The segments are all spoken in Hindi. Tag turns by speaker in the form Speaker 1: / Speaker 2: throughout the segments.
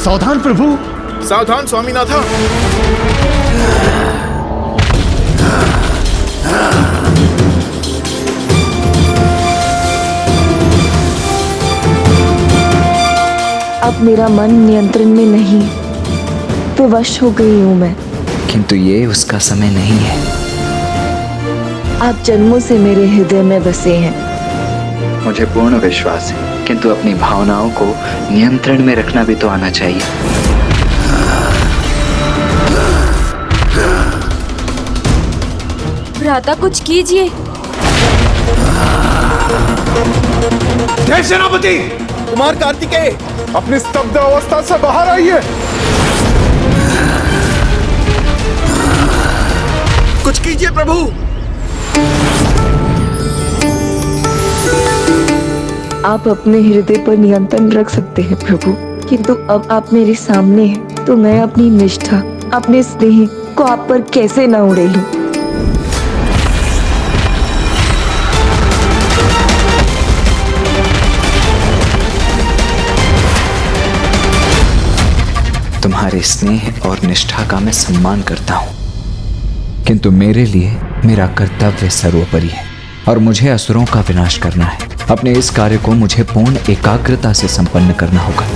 Speaker 1: सावधान प्रभु।
Speaker 2: सावधान स्वामीनाथा।
Speaker 3: अब मेरा मन नियंत्रण में नहीं, विवश हो गई हूँ मैं।
Speaker 4: किंतु ये उसका समय नहीं है।
Speaker 3: आप जन्मों से मेरे हृदय में बसे हैं।
Speaker 4: मुझे पूर्ण विश्वास है, किंतु अपनी भावनाओं को नियंत्रण में रखना भी तो आना चाहिए।
Speaker 5: भ्राता कुछ कीजिए।
Speaker 1: देव सेनापति!
Speaker 2: कुमार कार्तिकेय, अपनी स्तब्ध अवस्था से बाहर आइए। कुछ कीजिए प्रभु।
Speaker 3: आप अपने हृदय पर नियंत्रण रख सकते हैं प्रभु, किंतु अब आप मेरे सामने हैं, तो मैं अपनी निष्ठा, अपने स्नेह को आप पर कैसे न उड़ेलूं।
Speaker 4: तुम्हारे स्नेह और निष्ठा का मैं सम्मान करता हूँ, किंतु मेरे लिए मेरा कर्तव्य सर्वोपरि है और मुझे असुरों का विनाश करना है। अपने इस कार्य को मुझे पूर्ण एकाग्रता से संपन्न करना होगा।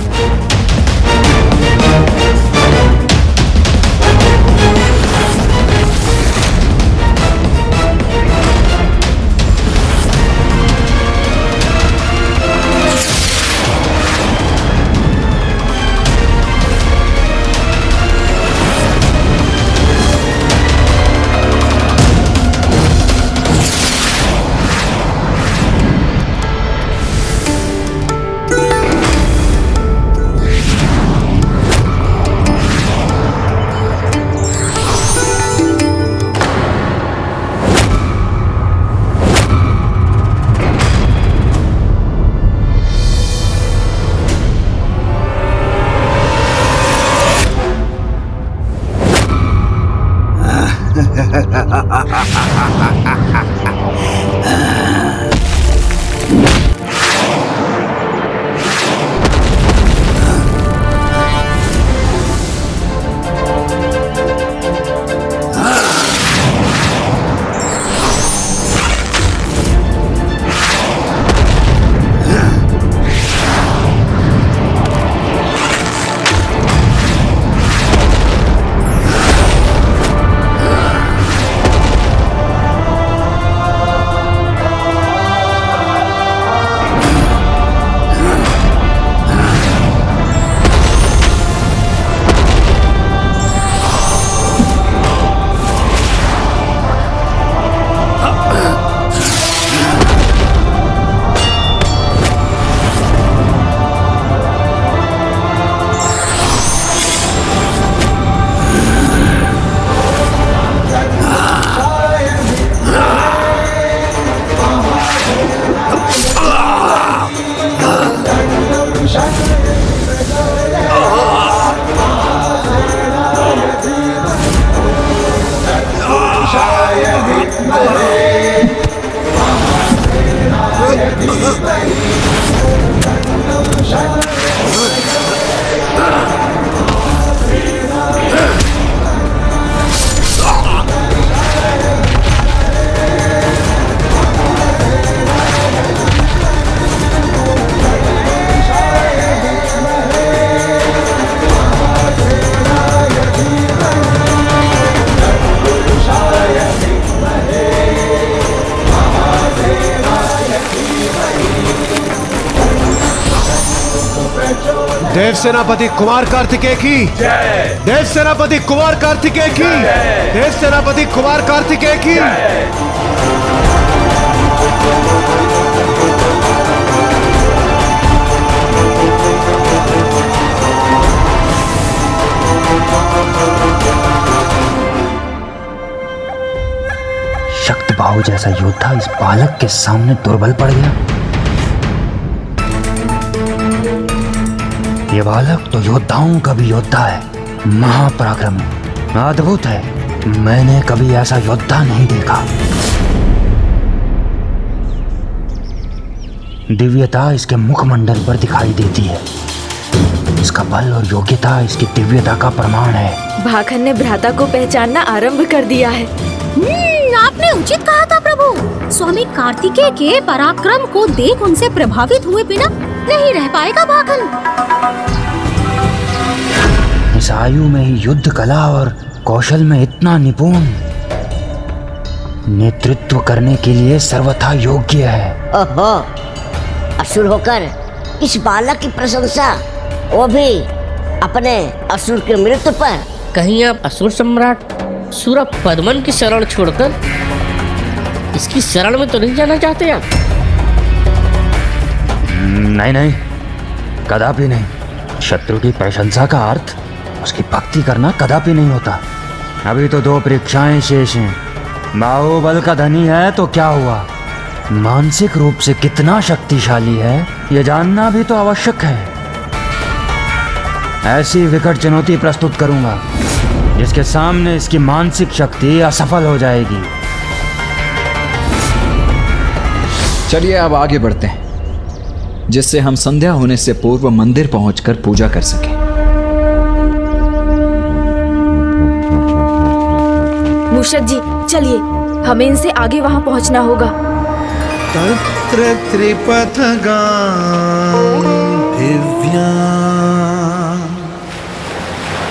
Speaker 1: देव सेनापति कुमार कार्तिकेय की जय। देव सेनापति कुमार कार्तिकेय की जय। देव सेनापति कुमार कार्तिकेय की जय।
Speaker 6: शक्तबाहु जैसा योद्धा इस बालक के सामने दुर्बल पड़ गया। ये बालक तो योद्धाओं का भी योद्धा है, महापराक्रमी, अद्भुत है। मैंने कभी ऐसा योद्धा नहीं देखा। दिव्यता इसके मुखमंडल पर दिखाई देती है। इसका बल और योग्यता इसकी दिव्यता का प्रमाण है।
Speaker 3: भाखन ने भ्राता को पहचानना आरंभ कर दिया है।
Speaker 5: आपने उचित कहा था प्रभु। स्वामी कार्तिकेय के पराक्रम को देख उनसे प्रभावित हुए बिना नहीं रह पाएगा भाखन।
Speaker 6: इस आयु में ही युद्ध कला और कौशल में इतना निपुण, नेतृत्व करने के लिए सर्वथा योग्य है।
Speaker 7: ओहो, असुर होकर इस बालक की प्रशंसा, वो भी अपने असुर के मृत्यु पर।
Speaker 8: कहीं आप असुर सम्राट सूरप पद्मन की शरण छोड़कर इसकी शरण में तो नहीं जाना चाहते आप?
Speaker 6: नहीं नहीं, कदापि नहीं। शत्रु की प्रशंसा का अर्थ उसकी भक्ति करना कदापि नहीं होता। अभी तो 2 परीक्षाएं शेष हैं। बाहुबल का धनी है तो क्या हुआ, मानसिक रूप से कितना शक्तिशाली है यह जानना भी तो आवश्यक है। ऐसी विकट चुनौती प्रस्तुत करूंगा जिसके सामने इसकी मानसिक शक्ति असफल हो जाएगी।
Speaker 4: चलिए अब आगे बढ़ते हैं, जिससे हम संध्या होने से पूर्व मंदिर पहुंचकर पूजा कर सकें।
Speaker 3: मूषक जी चलिए, हमें इनसे आगे वहाँ पहुँचना होगा।
Speaker 9: तत्र त्रिपथगा दिव्या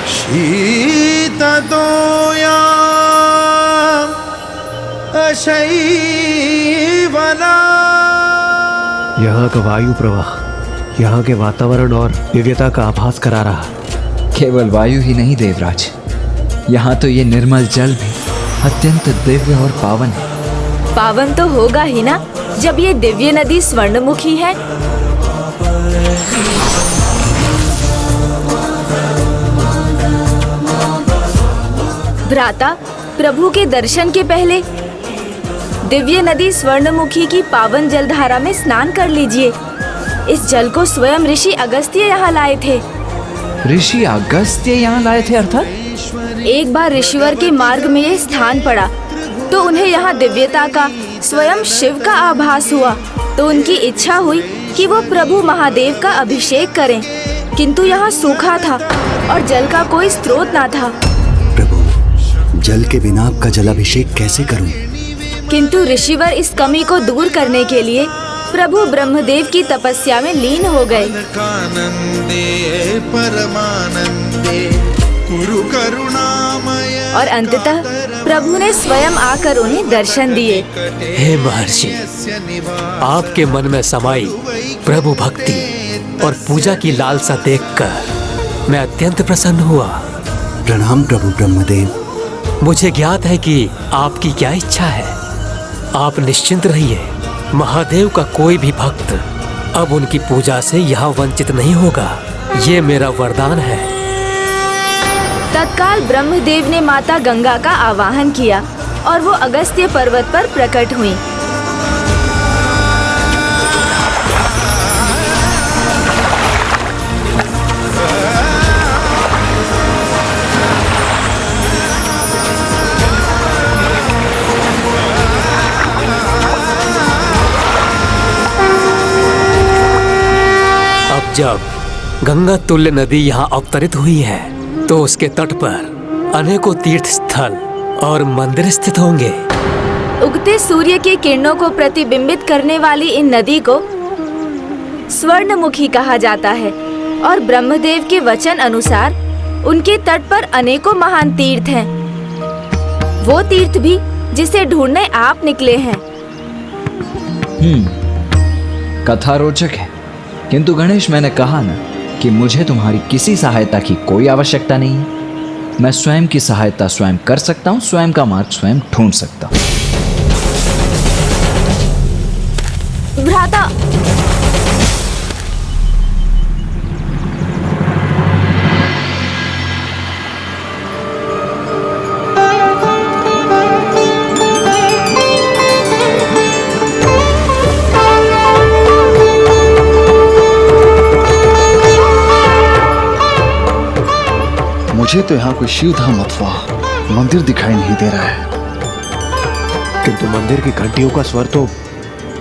Speaker 9: शीतदोया अशैवला।
Speaker 1: यहाँ का वायु प्रवाह यहाँ के वातावरण और दिव्यता का आभास करा रहा।
Speaker 4: केवल वायु ही नहीं देवराज, यहाँ तो ये निर्मल जल भी अत्यंत दिव्य और पावन है।
Speaker 3: पावन तो होगा ही ना, जब ये दिव्य नदी स्वर्णमुखी है। भ्राता, प्रभु के दर्शन के पहले दिव्य नदी स्वर्णमुखी की पावन जलधारा में स्नान कर लीजिए। इस जल को स्वयं ऋषि अगस्त्य यहाँ लाए थे।
Speaker 4: ऋषि अगस्त्य यहाँ लाए थे अर्थात?
Speaker 3: एक बार ऋषिवर के मार्ग में ये स्थान पड़ा तो उन्हें यहाँ दिव्यता का, स्वयं शिव का आभास हुआ। तो उनकी इच्छा हुई कि वो प्रभु महादेव का अभिषेक करें, किंतु यहाँ सूखा था और जल का कोई स्रोत ना था।
Speaker 10: प्रभु, जल के बिना आपका जलाभिषेक कैसे करूं?
Speaker 3: किंतु ऋषिवर इस कमी को दूर करने के लिए प्रभु ब्रह्मदेव की तपस्या में लीन हो गए। और अंततः प्रभु ने स्वयं आकर उन्हें दर्शन दिए।
Speaker 11: हे महर्षि, आपके मन में समाई प्रभु भक्ति और पूजा की लालसा देखकर मैं अत्यंत प्रसन्न हुआ।
Speaker 10: प्रणाम प्रभु ब्रह्मदेव।
Speaker 11: मुझे ज्ञात है कि आपकी क्या इच्छा है। आप निश्चिंत रहिए, महादेव का कोई भी भक्त अब उनकी पूजा से यहाँ वंचित नहीं होगा। ये मेरा वरदान है।
Speaker 3: तत्काल ब्रह्मदेव ने माता गंगा का आवाहन किया और वो अगस्त्य पर्वत पर प्रकट हुई।
Speaker 11: अब जब गंगा तुल्य नदी यहाँ अवतरित हुई है तो उसके तट पर अनेकों तीर्थ स्थल और मंदिर स्थित होंगे।
Speaker 3: उगते सूर्य की किरणों को प्रतिबिंबित करने वाली इन नदी को स्वर्णमुखी कहा जाता है और ब्रह्मदेव के वचन अनुसार उनके तट पर अनेकों महान तीर्थ हैं। वो तीर्थ भी जिसे ढूंढने आप निकले हैं।
Speaker 4: कथा रोचक है, किंतु गणेश, मैंने कहा ना कि मुझे तुम्हारी किसी सहायता की कोई आवश्यकता नहीं है। मैं स्वयं की सहायता स्वयं कर सकता हूँ, स्वयं का मार्ग स्वयं ढूंढ सकता हूँ।
Speaker 3: भ्राता,
Speaker 2: मुझे तो यहाँ कोई शिव धाम अथवा मंदिर दिखाई नहीं दे रहा है।
Speaker 1: किंतु मंदिर की घंटियों का स्वर तो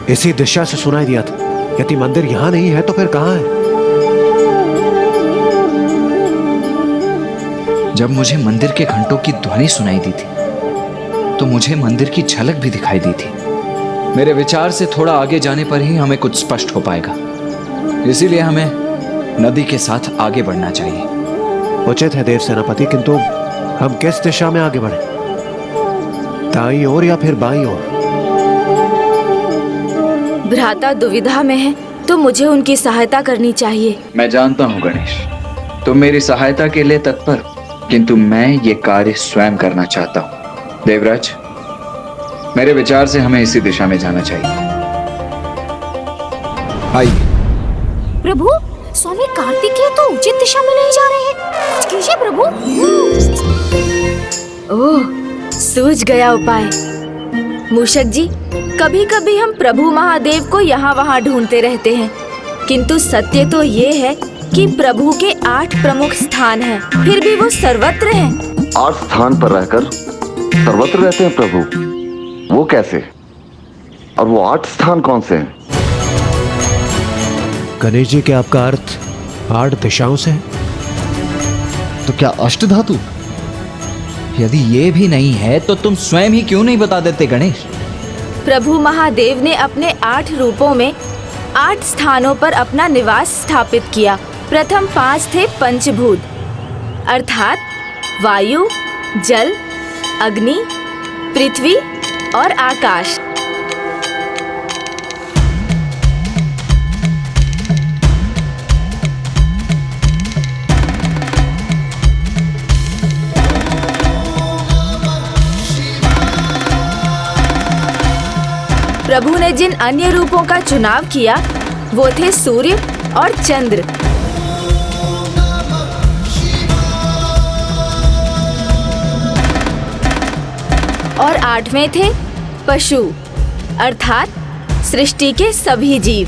Speaker 1: इसी दिशा से सुनाई दिया था। यदि मंदिर यहाँ नहीं है तो फिर कहाँ है?
Speaker 4: जब मुझे मंदिर के घंटों की ध्वनि सुनाई दी थी तो मुझे मंदिर की झलक भी दिखाई दी थी। मेरे विचार से थोड़ा आगे जाने पर ही हमें कुछ स्पष्ट हो पाएगा, इसीलिए हमें नदी के साथ आगे बढ़ना चाहिए।
Speaker 1: उचित है देव सेनापति, किंतु हम किस दिशा में आगे बढ़े, दाईं ओर या फिर बाईं ओर?
Speaker 3: भ्राता दुविधा में है तो मुझे उनकी सहायता करनी चाहिए।
Speaker 4: मैं जानता हूँ गणेश, तुम मेरी सहायता के लिए तत्पर, किंतु मैं ये कार्य स्वयं करना चाहता हूँ। देवराज, मेरे विचार से हमें इसी दिशा में जाना चाहिए। आइए।
Speaker 5: प्रभु, स्वामी कार्तिकेय तो उचित दिशा में नहीं जा रहे हैं, कुछ कीजिए प्रभु।
Speaker 3: ओह, सूझ गया उपाय। मूषक जी, कभी कभी हम प्रभु महादेव को यहाँ वहाँ ढूंढते रहते हैं, किंतु सत्य तो ये है कि प्रभु के 8 प्रमुख स्थान हैं, फिर भी वो सर्वत्र हैं।
Speaker 12: 8 स्थान पर रहकर सर्वत्र रहते हैं प्रभु, वो कैसे? और वो 8 स्थान कौन से हैं?
Speaker 1: गणेश जी, क्या आपका अर्थ 8 दिशाओं से है?
Speaker 2: तो क्या अष्ट धातु?
Speaker 4: यदि ये भी नहीं है तो तुम स्वयं ही क्यों नहीं बता देते गणेश?
Speaker 3: प्रभु महादेव ने अपने 8 रूपों में 8 स्थानों पर अपना निवास स्थापित किया। प्रथम 5 थे पंचभूत, अर्थात वायु, जल, अग्नि, पृथ्वी और आकाश। प्रभु ने जिन अन्य रूपों का चुनाव किया वो थे सूर्य और चंद्र। और 8वें थे पशु, अर्थात सृष्टि के सभी जीव।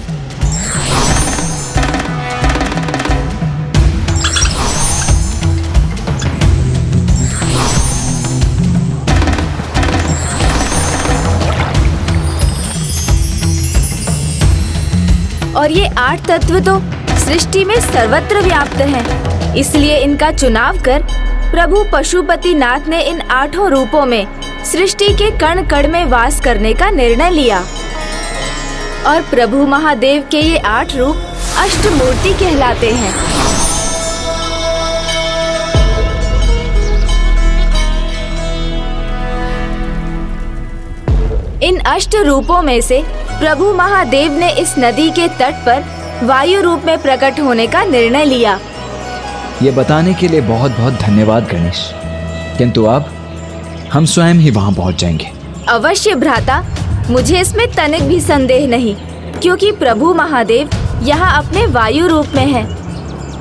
Speaker 3: और ये 8 तत्व तो सृष्टि में सर्वत्र व्याप्त हैं, इसलिए इनका चुनाव कर प्रभु पशुपतिनाथ ने इन 8 रूपों में सृष्टि के कण कण में वास करने का निर्णय लिया। और प्रभु महादेव के ये 8 रूप अष्टमूर्ति कहलाते हैं। इन अष्ट रूपों में से प्रभु महादेव ने इस नदी के तट पर वायु रूप में प्रकट होने का निर्णय लिया।
Speaker 4: ये बताने के लिए बहुत बहुत धन्यवाद गणेश, किंतु अब हम स्वयं ही वहां पहुंच जाएंगे।
Speaker 3: अवश्य भ्राता, मुझे इसमें तनिक भी संदेह नहीं, क्योंकि प्रभु महादेव यहाँ अपने वायु रूप में हैं,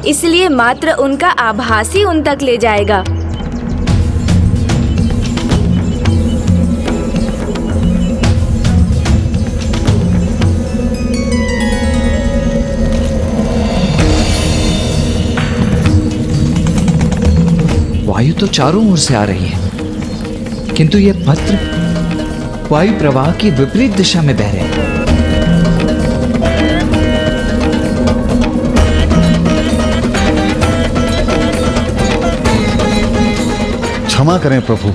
Speaker 3: इसलिए मात्र उनका आभास ही उन तक ले जाएगा।
Speaker 4: वायु तो चारों ओर से आ रही है, किंतु ये पत्र वायु प्रवाह की विपरीत दिशा में बह रहे हैं।
Speaker 2: क्षमा करें प्रभु,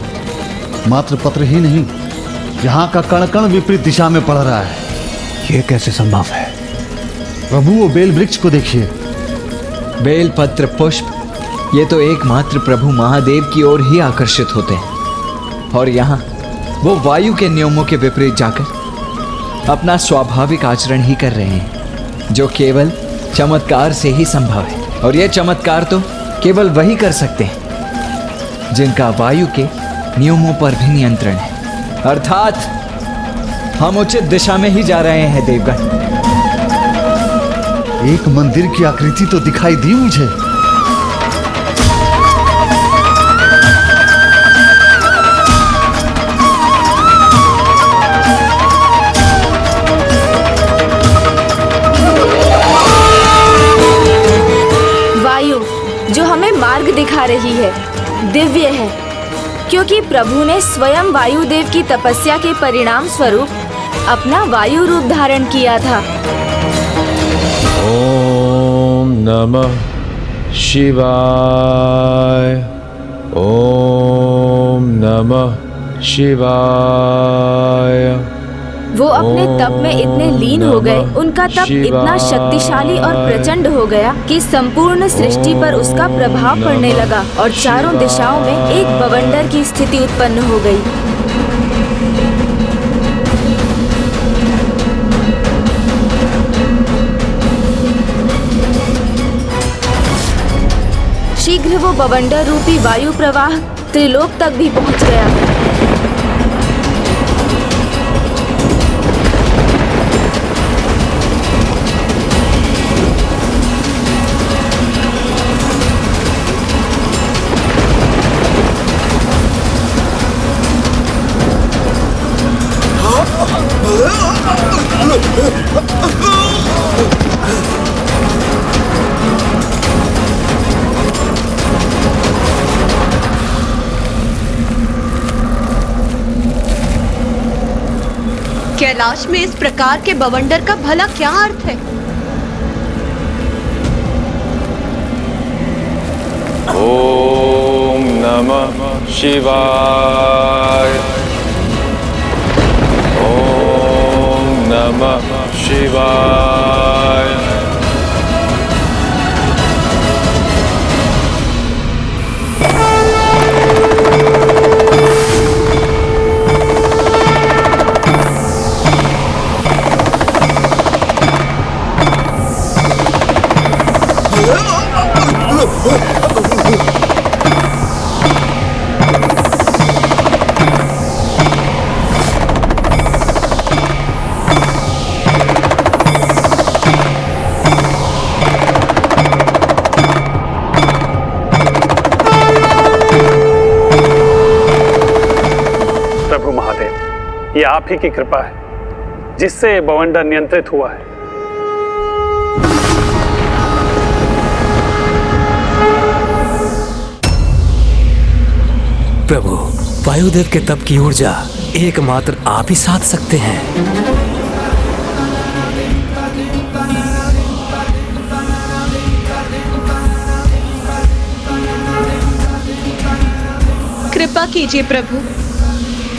Speaker 2: मात्र पत्र ही नहीं, यहाँ का कण कण विपरीत दिशा में पड़ रहा है।
Speaker 1: ये कैसे संभव है?
Speaker 2: प्रभु, वो बेल वृक्ष को देखिए।
Speaker 4: बेल पत्र पुष्प ये तो एकमात्र प्रभु महादेव की ओर ही आकर्षित होते हैं, और यहाँ वो वायु के नियमों के विपरीत जाकर अपना स्वाभाविक आचरण ही कर रहे हैं, जो केवल चमत्कार से ही संभव है। और ये चमत्कार तो केवल वही कर सकते हैं जिनका वायु के नियमों पर भी नियंत्रण है, अर्थात हम उचित दिशा में ही जा रहे हैं देवगण।
Speaker 2: एक मंदिर की आकृति तो दिखाई दी मुझे।
Speaker 3: जो हमें मार्ग दिखा रही है दिव्य है, क्योंकि प्रभु ने स्वयं वायुदेव की तपस्या के परिणाम स्वरूप अपना वायु रूप धारण किया था।
Speaker 9: ओम नमः शिवाय।
Speaker 13: ओम नमः शिवाय।
Speaker 3: वो अपने तप में इतने लीन हो गए, उनका तप इतना शक्तिशाली और प्रचंड हो गया कि संपूर्ण सृष्टि पर उसका प्रभाव पड़ने लगा और चारों दिशाओं में एक बवंडर की स्थिति उत्पन्न हो गई। शीघ्र वो बवंडर रूपी वायु प्रवाह त्रिलोक तक भी पहुंच गया।
Speaker 14: कैलाश में इस प्रकार के बवंडर का भला क्या अर्थ है?
Speaker 13: ओम नमः शिवाय। ओम नमः शिवाय।
Speaker 15: प्रभु महादेव, ये आप ही की कृपा है जिससे ये बवंडर नियंत्रित हुआ है।
Speaker 11: प्रभु, वायुदेव के तप की ऊर्जा एकमात्र आप ही साध सकते हैं।
Speaker 14: कृपा कीजिए प्रभु।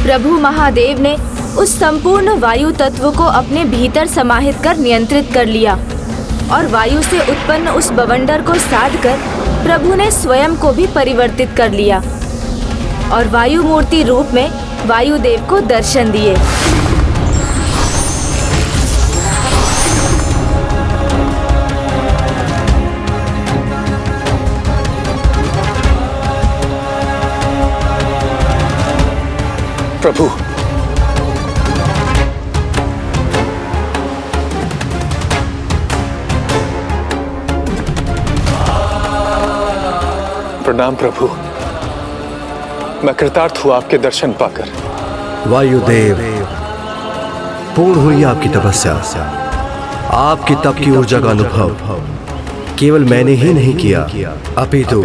Speaker 3: प्रभु महादेव ने उस संपूर्ण वायु तत्व को अपने भीतर समाहित कर नियंत्रित कर लिया और वायु से उत्पन्न उस बवंडर को साध कर प्रभु ने स्वयं को भी परिवर्तित कर लिया और वायु मूर्ति रूप में वायुदेव को दर्शन दिए।
Speaker 15: प्रभु, प्रणाम प्रभु। मैं कृतार्थ हूँ आपके दर्शन पाकर।
Speaker 10: वायुदेव, पूर्ण हुई आपकी तपस्या। आपकी तप की ऊर्जा का अनुभव केवल मैंने ही नहीं किया, अपितु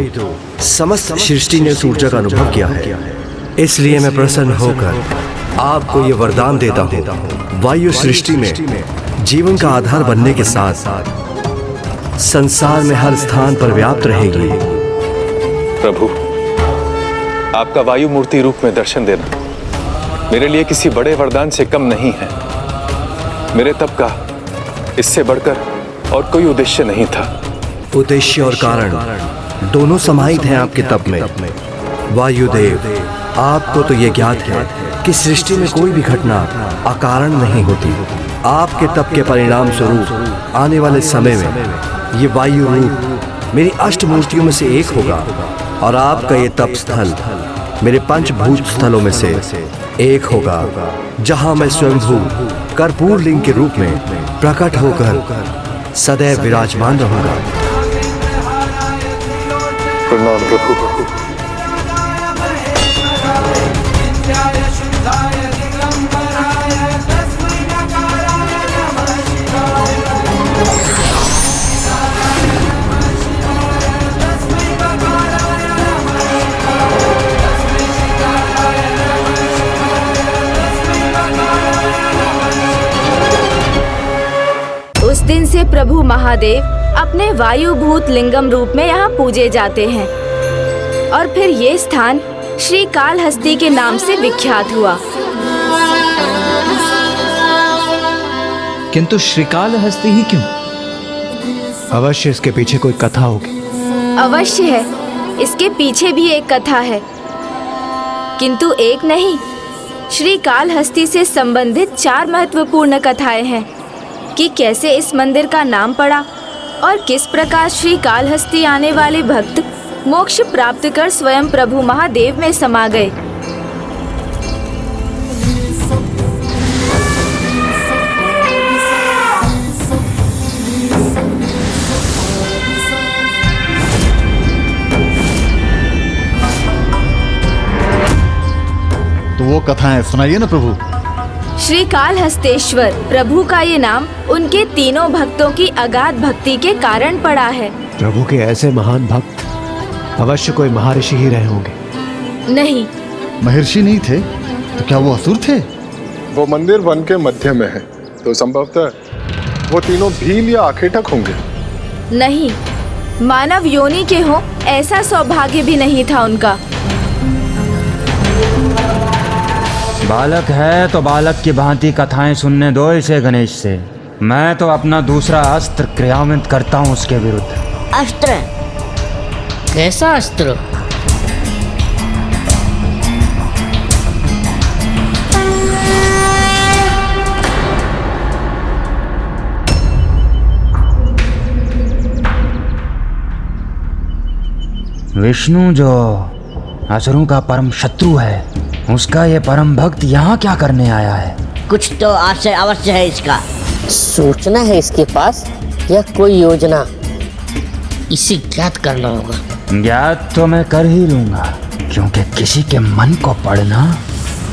Speaker 10: समस्त सृष्टि ने उस ऊर्जा का अनुभव किया है। इसलिए मैं प्रसन्न होकर आपको ये वरदान देता हूँ, वायु सृष्टि में जीवन का आधार बनने के साथ संसार में हर स्थान पर व्याप्त रहेगी।
Speaker 15: प्रभु, आपका वायु मूर्ति रूप में दर्शन देना मेरे लिए किसी बड़े वरदान से कम नहीं है। मेरे तप का इससे बढ़कर और कोई उद्देश्य नहीं था।
Speaker 10: उद्देश्य और कारण दोनों समाहित हैं आपके तप में। वायुदेव, आपको तो ये ज्ञात है कि सृष्टि में कोई भी घटना अकारण नहीं होती। आपके तप के परिणाम स्वरूप आने वाले समय में ये वायु रूप मेरी अष्ट मूर्तियों में से एक होगा और आपका ये तप स्थल मेरे पंचभूत स्थलों में से एक होगा, जहां मैं स्वयंभू कर्पूर लिंग के रूप में प्रकट होकर सदैव विराजमान रहूंगा।
Speaker 15: प्रणाम प्रभु।
Speaker 3: उस दिन से प्रभु महादेव अपने वायुभूत लिंगम रूप में यहाँ पूजे जाते हैं। और फिर ये स्थान श्री कालहस्ती के नाम से विख्यात हुआ।
Speaker 4: किंतु श्रीकालहस्ती ही क्यों?
Speaker 1: अवश्य इसके पीछे कोई कथा होगी।
Speaker 3: अवश्य है, इसके पीछे भी एक कथा है, किंतु एक नहीं, श्री कालहस्ती से संबंधित 4 महत्वपूर्ण कथाएं हैं कि कैसे इस मंदिर का नाम पड़ा और किस प्रकार श्री कालहस्ती आने वाले भक्त मोक्ष प्राप्त कर स्वयं प्रभु महादेव में समा गए।
Speaker 2: तो वो कथाएं सुनाइए ना प्रभु।
Speaker 3: श्री कालहस्तेश्वर प्रभु का ये नाम उनके तीनों भक्तों की अगाध भक्ति के कारण पड़ा है।
Speaker 1: प्रभु के ऐसे महान भक्त अवश्य कोई महर्षि ही रहे होंगे।
Speaker 3: नहीं,
Speaker 2: महर्षि नहीं थे तो क्या वो असुर थे?
Speaker 16: वो मंदिर वन के मध्य में है, तो संभवतः वो तीनों भील या आखेटक होंगे।
Speaker 3: नहीं, मानव योनि के हो ऐसा सौभाग्य भी नहीं था उनका।
Speaker 6: बालक है तो बालक की भांति कथाएं सुनने दो इसे गणेश से। मैं तो अपना दूसरा अस्त्र क्रियान्वित करता हूँ उसके विरुद्ध।
Speaker 7: अस्त्र?
Speaker 8: कैसा अस्त्र?
Speaker 6: विष्णु जो असुरों का परम शत्रु है, उसका ये परम भक्त यहाँ क्या करने आया है?
Speaker 7: कुछ तो आशय अवश्य है इसका।
Speaker 8: सोचना है इसके पास या कोई योजना? इसे ज्ञात करना होगा।
Speaker 6: ज्ञात तो मैं कर ही लूंगा, क्योंकि किसी के मन को पढ़ना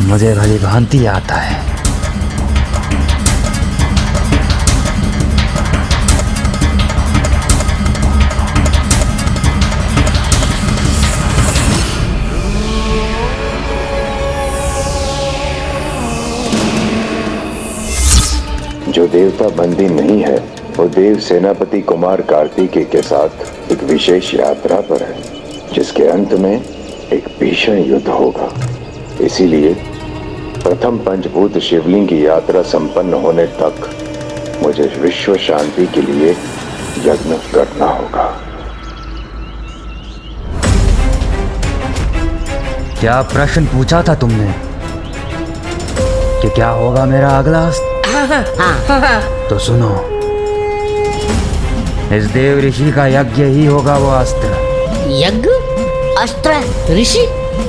Speaker 6: मुझे भली भांति आता है।
Speaker 17: जो देवता बंदी नहीं है वो देव सेनापति कुमार कार्तिकेय के साथ एक विशेष यात्रा पर है, जिसके अंत में एक भीषण युद्ध होगा। इसीलिए प्रथम पंचभूत शिवलिंग की यात्रा संपन्न होने तक मुझे विश्व शांति के लिए यज्ञ करना होगा।
Speaker 6: क्या प्रश्न पूछा था तुमने कि क्या होगा मेरा अगला अस्त्र? तो सुनो, इस देव ऋषि का यज्ञ ही होगा वो अस्त्र।
Speaker 8: यज्ञ?
Speaker 7: अस्त्र?
Speaker 8: ऋषि?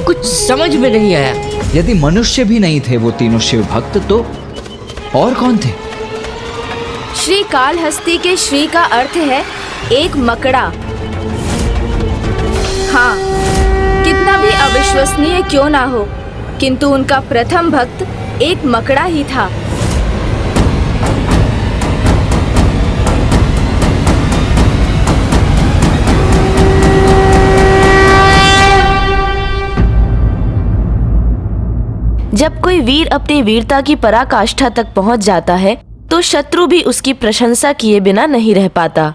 Speaker 8: कुछ समझ में नहीं आया।
Speaker 4: यदि मनुष्य भी नहीं थे वो तीनों शिव भक्त, तो और कौन थे?
Speaker 3: श्री कालहस्ती के श्री का अर्थ है एक मकड़ा। हाँ, कितना भी अविश्वसनीय क्यों ना हो, किंतु उनका प्रथम भक्त एक मकड़ा ही था। जब कोई वीर अपनी वीरता की पराकाष्ठा तक पहुंच जाता है तो शत्रु भी उसकी प्रशंसा किए बिना नहीं रह पाता।